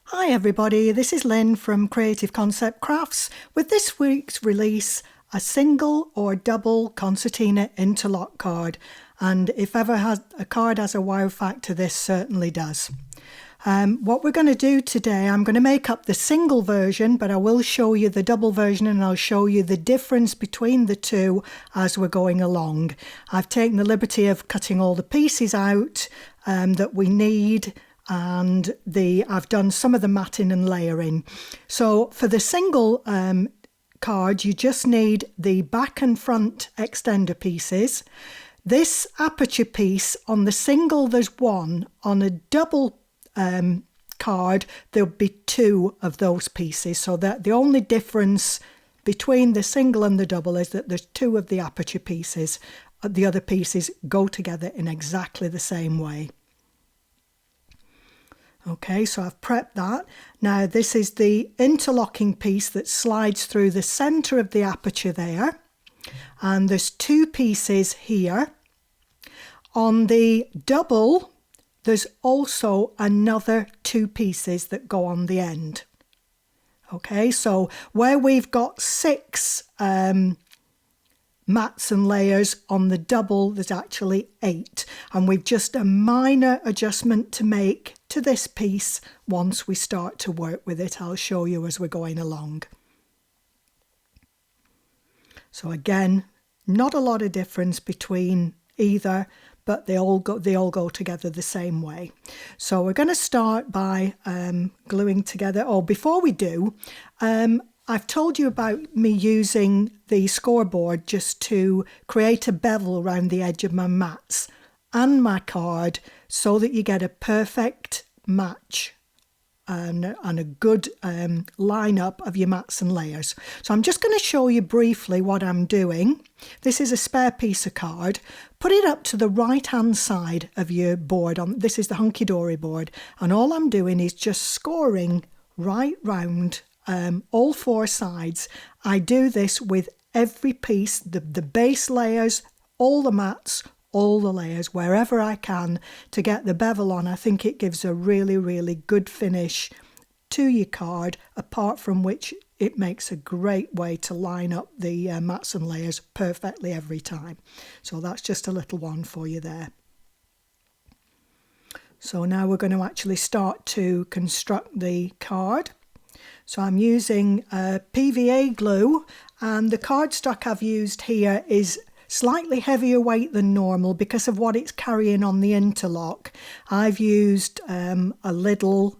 Hi everybody, this is Lynn from Creative Concept Crafts with this week's release, a single or double Concertina interlock card. And if ever a card has a wow factor, this certainly does. What we're going to do today, I'm going to make up the single version, but I will show you the double version and I'll show you the difference between the two as we're going along. I've taken the liberty of cutting all the pieces out that we need, and I've done some of the matting and layering. So for the single card, you just need the back and front extender pieces. This aperture piece on the single, there's one. On a double card, there'll be two of those pieces. So that the only difference between the single and the double is that there's two of the aperture pieces. The other pieces go together in exactly the same way. Okay, so I've prepped that. Now this is the interlocking piece that slides through the centre of the aperture there. And there's two pieces here. On the double, there's also another two pieces that go on the end. Okay, so where we've got six mats and layers, on the double there's actually 8, and we've just a minor adjustment to make to this piece. Once we start to work with it, I'll show you as we're going along. So again, not a lot of difference between either, but they all go together the same way. So we're going to start by gluing together. Oh, before we do, I've told you about me using the scoreboard just to create a bevel around the edge of my mats and my card so that you get a perfect match and a good lineup of your mats and layers. So I'm just going to show you briefly what I'm doing. This is a spare piece of card. Put it up to the right hand side of your board. This is the hunky-dory board, and all I'm doing is just scoring right round all four sides. I do this with every piece, the base layers, all the mats, all the layers, wherever I can to get the bevel on. I think it gives a really, really good finish to your card, apart from which it makes a great way to line up the mats and layers perfectly every time. So that's just a little one for you there. So now we're going to actually start to construct the card. So I'm using PVA glue, and the cardstock I've used here is slightly heavier weight than normal because of what it's carrying on the interlock. I've used a little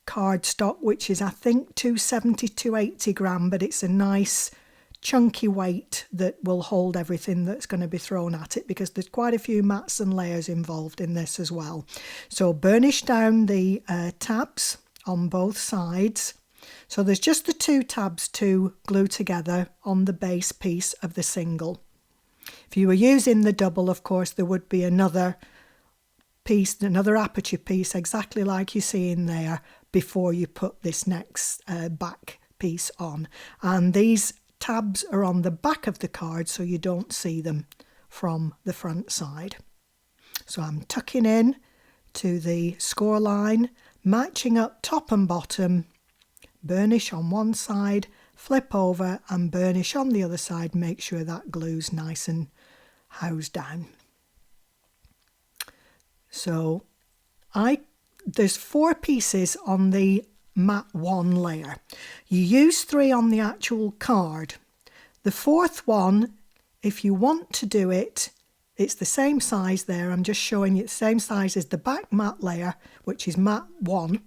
cardstock, which is I think 270, 280 gram, but it's a nice chunky weight that will hold everything that's going to be thrown at it, because there's quite a few mats and layers involved in this as well. So burnish down the tabs on both sides. So there's just the two tabs to glue together on the base piece of the single. If you were using the double, of course, there would be another piece, another aperture piece, exactly like you see in there, before you put this next back piece on. And these tabs are on the back of the card, so you don't see them from the front side. So I'm tucking in to the score line, matching up top and bottom, burnish on one side, flip over and burnish on the other side. Make sure that glue's nice and housed down. So there's 4 pieces on the mat 1 layer. You use 3 on the actual card. The 4th one, if you want to do it, it's the same size there. I'm just showing you the same size as the back mat layer, which is mat 1.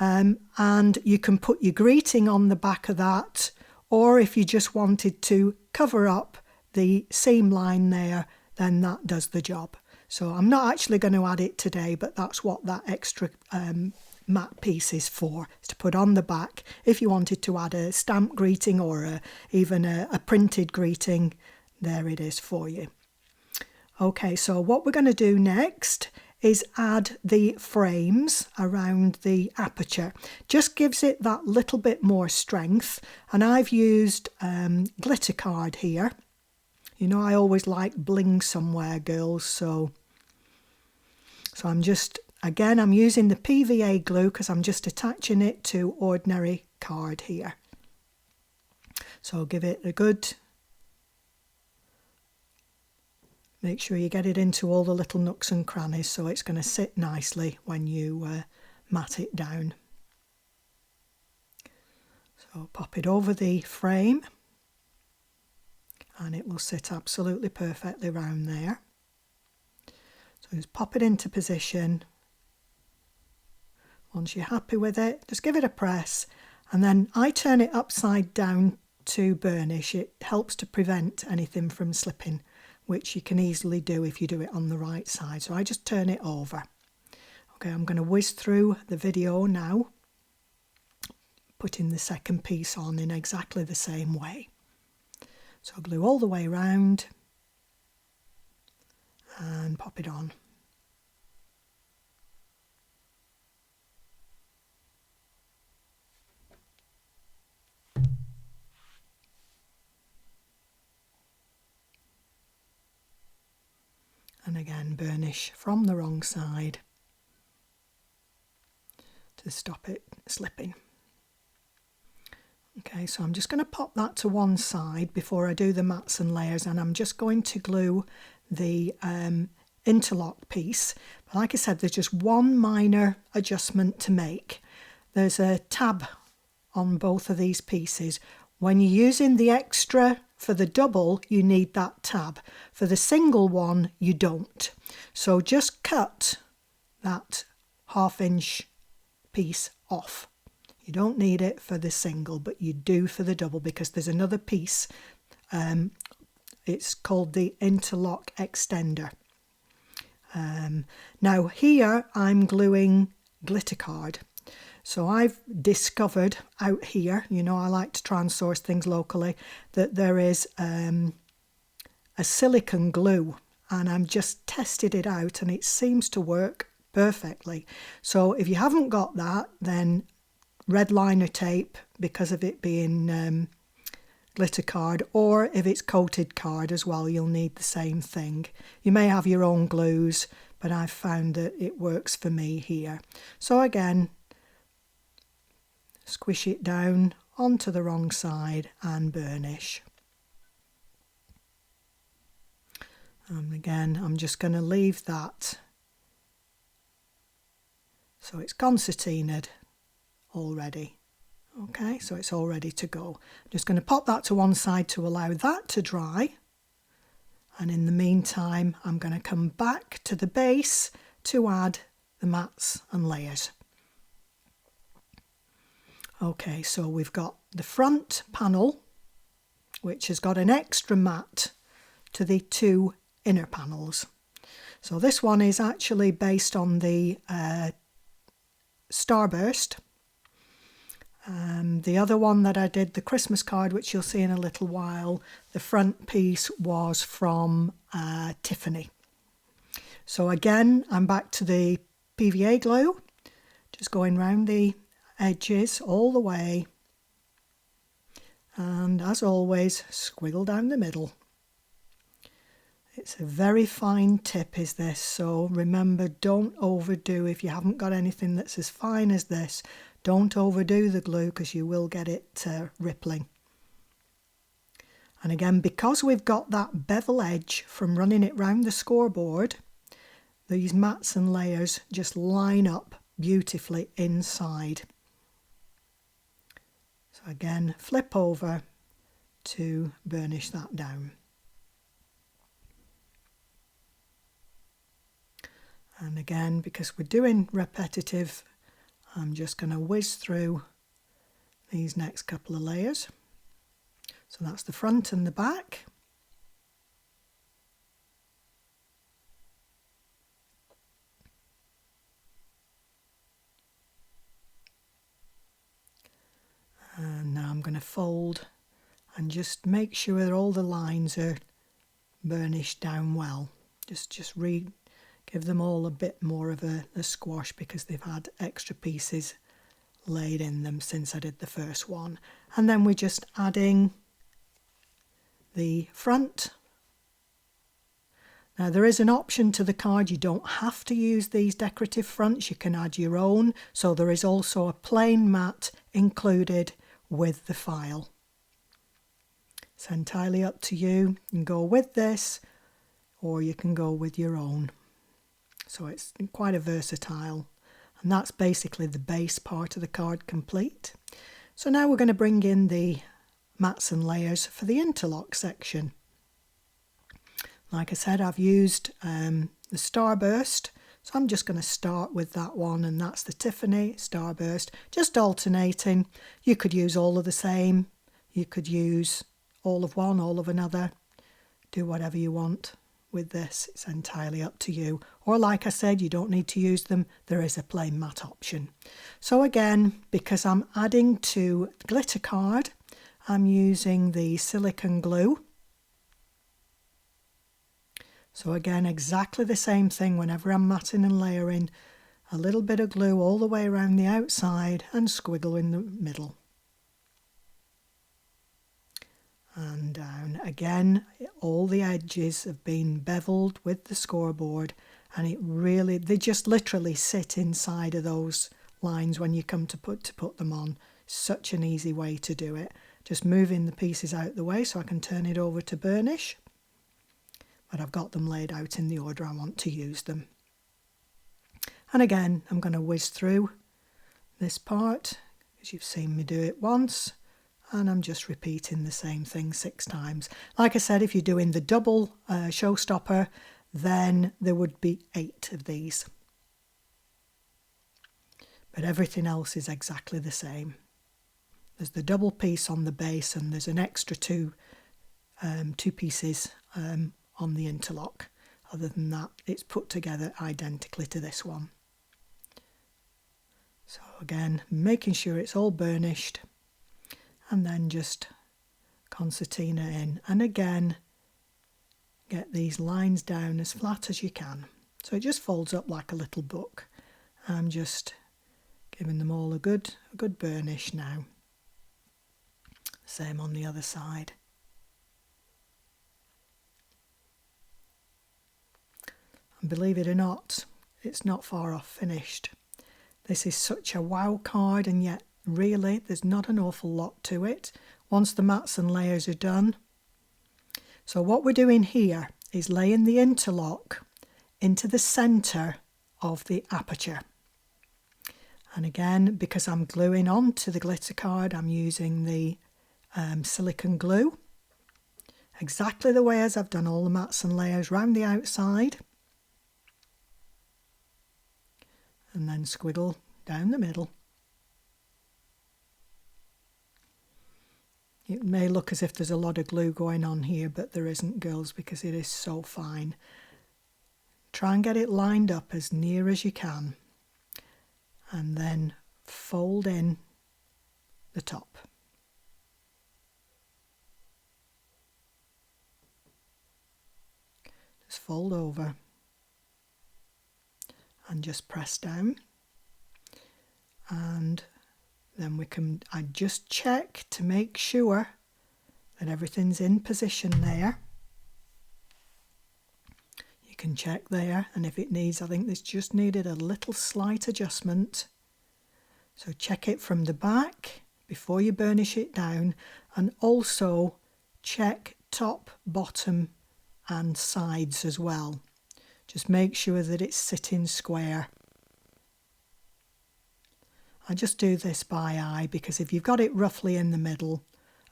And you can put your greeting on the back of that, or if you just wanted to cover up the seam line there, then that does the job. So I'm not actually going to add it today, but that's what that extra mat piece is for, is to put on the back. If you wanted to add a stamp greeting or even a printed greeting, there it is for you. Okay, so what we're going to do next is add the frames around the aperture. Just gives it that little bit more strength. And I've used glitter card here. You know, I always like bling somewhere, girls, so I'm just Again, I'm using the PVA glue because I'm just attaching it to ordinary card here. So give it a good, make sure you get it into all the little nooks and crannies so it's going to sit nicely when you mat it down. So pop it over the frame and it will sit absolutely perfectly round there. So just pop it into position. Once you're happy with it, just give it a press, and then I turn it upside down to burnish. It helps to prevent anything from slipping, which you can easily do if you do it on the right side. So I just turn it over. Okay, I'm going to whiz through the video now, putting the second piece on in exactly the same way. So glue all the way around and pop it on. And again, burnish from the wrong side to stop it slipping. Okay, so I'm just going to pop that to one side before I do the mats and layers, and I'm just going to glue the interlock piece. But like I said, there's just one minor adjustment to make. There's a tab on both of these pieces. When you're using the extra for the double, you need that tab. For the single one, you don't. So just cut that 1/2 inch piece off. You don't need it for the single, but you do for the double because there's another piece. It's called the interlock extender. Now here I'm gluing glitter card. So I've discovered out here, you know, I like to try and source things locally, that there is a silicone glue, and I'm just tested it out and it seems to work perfectly. So if you haven't got that, then red liner tape, because of it being glitter card, or if it's coated card as well, you'll need the same thing. You may have your own glues, but I've found that it works for me here. So again, squish it down onto the wrong side and burnish. And again, I'm just going to leave that so it's concertinaed already. Okay, so it's all ready to go. I'm just going to pop that to one side to allow that to dry. And in the meantime, I'm going to come back to the base to add the mats and layers. Okay, so we've got the front panel, which has got an extra mat to the two inner panels. So this one is actually based on the Starburst. The other one that I did, the Christmas card, which you'll see in a little while, the front piece was from Tiffany. So again, I'm back to the PVA glue, just going round the edges all the way, and as always, squiggle down the middle. It's a very fine tip, is this, so remember, don't overdo. If you haven't got anything that's as fine as this, don't overdo the glue because you will get it rippling. And again, because we've got that bevel edge from running it round the scoreboard, these mats and layers just line up beautifully inside. So again, flip over to burnish that down. And again, because we're doing repetitive, I'm just going to whiz through these next couple of layers. So that's the front and the back. And now I'm going to fold and just make sure that all the lines are burnished down well. Just give them all a bit more of a squash because they've had extra pieces laid in them since I did the first one. And then we're just adding the front, Now there is an option to the card, you don't have to use these decorative fronts, you can add your own, so there is also a plain mat included with the file. It's entirely up to you. You can go with this or you can go with your own. So it's quite a versatile, and that's basically the base part of the card complete. So now we're going to bring in the mats and layers for the interlock section. Like I said, I've used the Starburst, so I'm just going to start with that one, and that's the Tiffany Starburst, just alternating. You could use all of the same, you could use all of one, all of another, do whatever you want with this, it's entirely up to you. Or like I said, you don't need to use them, there is a plain matte option. So again, because I'm adding to the glitter card, I'm using the silicone glue. So again, exactly the same thing whenever I'm matting and layering, a little bit of glue all the way around the outside and squiggle in the middle. And down. Again, all the edges have been beveled with the scoreboard, and it really, they just literally sit inside of those lines when you come to put them on. Such an easy way to do it. Just moving the pieces out the way so I can turn it over to burnish. But I've got them laid out in the order I want to use them. And again, I'm going to whiz through this part, as you've seen me do it once, and I'm just repeating the same thing 6 times. Like I said, if you're doing the double showstopper, then there would be 8 of these. But everything else is exactly the same. There's the double piece on the base, and there's an extra two pieces on the interlock. Other than that, it's put together identically to this one. So again, making sure it's all burnished, and then just concertina in, and again get these lines down as flat as you can. So it just folds up like a little book. I'm just giving them all a good burnish now. Same on the other side. And believe it or not, it's not far off finished. This is such a wow card, and yet really there's not an awful lot to it once the mats and layers are done. So what we're doing here is laying the interlock into the centre of the aperture. And again, because I'm gluing onto the glitter card, I'm using the silicone glue, exactly the way as I've done all the mats and layers round the outside, and then squiggle down the middle. It may look as if there's a lot of glue going on here, but there isn't, girls, because it is so fine. Try and get it lined up as near as you can, and then fold in the top. Just fold over and just press down, and then I just check to make sure that everything's in position there. You can check there, and if it needs, I think this just needed a little slight adjustment. So check it from the back before you burnish it down, and also check top, bottom and sides as well. Just make sure that it's sitting square. I just do this by eye, because if you've got it roughly in the middle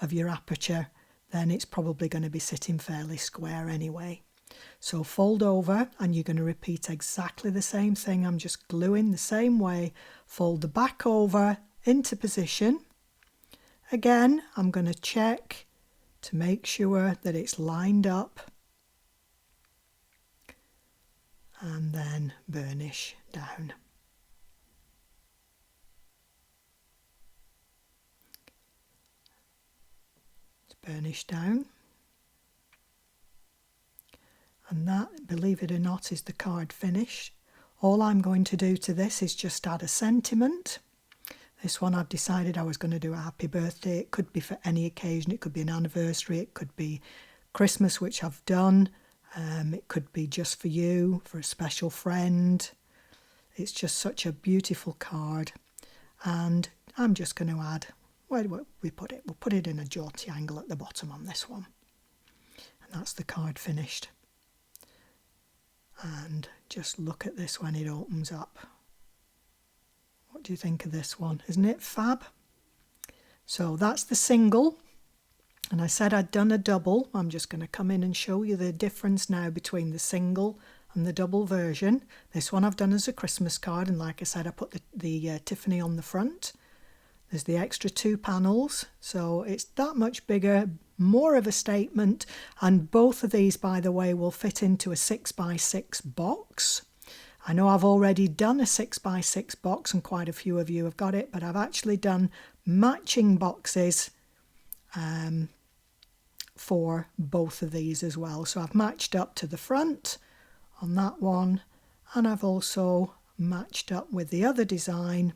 of your aperture, then it's probably going to be sitting fairly square anyway. So fold over, and you're going to repeat exactly the same thing. I'm just gluing the same way. Fold the back over into position. Again, I'm going to check to make sure that it's lined up, and then burnish down. Burnish down, and that, believe it or not, is the card finished. All I'm going to do to this is just add a sentiment. This one I've decided I was going to do a happy birthday. It could be for any occasion, it could be an anniversary, it could be Christmas, which I've done. It could be just for you, for a special friend. It's just such a beautiful card. And I'm just going to add, where do we put it? We'll put it in a jaunty angle at the bottom on this one. And that's the card finished. And just look at this when it opens up. What do you think of this one? Isn't it fab? So that's the single. And I said I'd done a double. I'm just going to come in and show you the difference now between the single and the double version. This one I've done as a Christmas card, and like I said, I put the Tiffany on the front. There's the extra 2 panels, so it's that much bigger, more of a statement, and both of these, by the way, will fit into a 6x6 box. I know I've already done a 6x6 box, and quite a few of you have got it, but I've actually done matching boxes for both of these as well. So I've matched up to the front on that one, and I've also matched up with the other design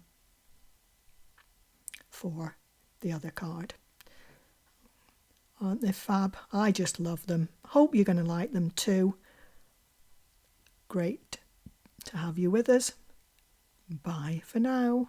for the other card. Aren't they fab? I just love them. Hope you're going to like them too. Great to have you with us. Bye for now.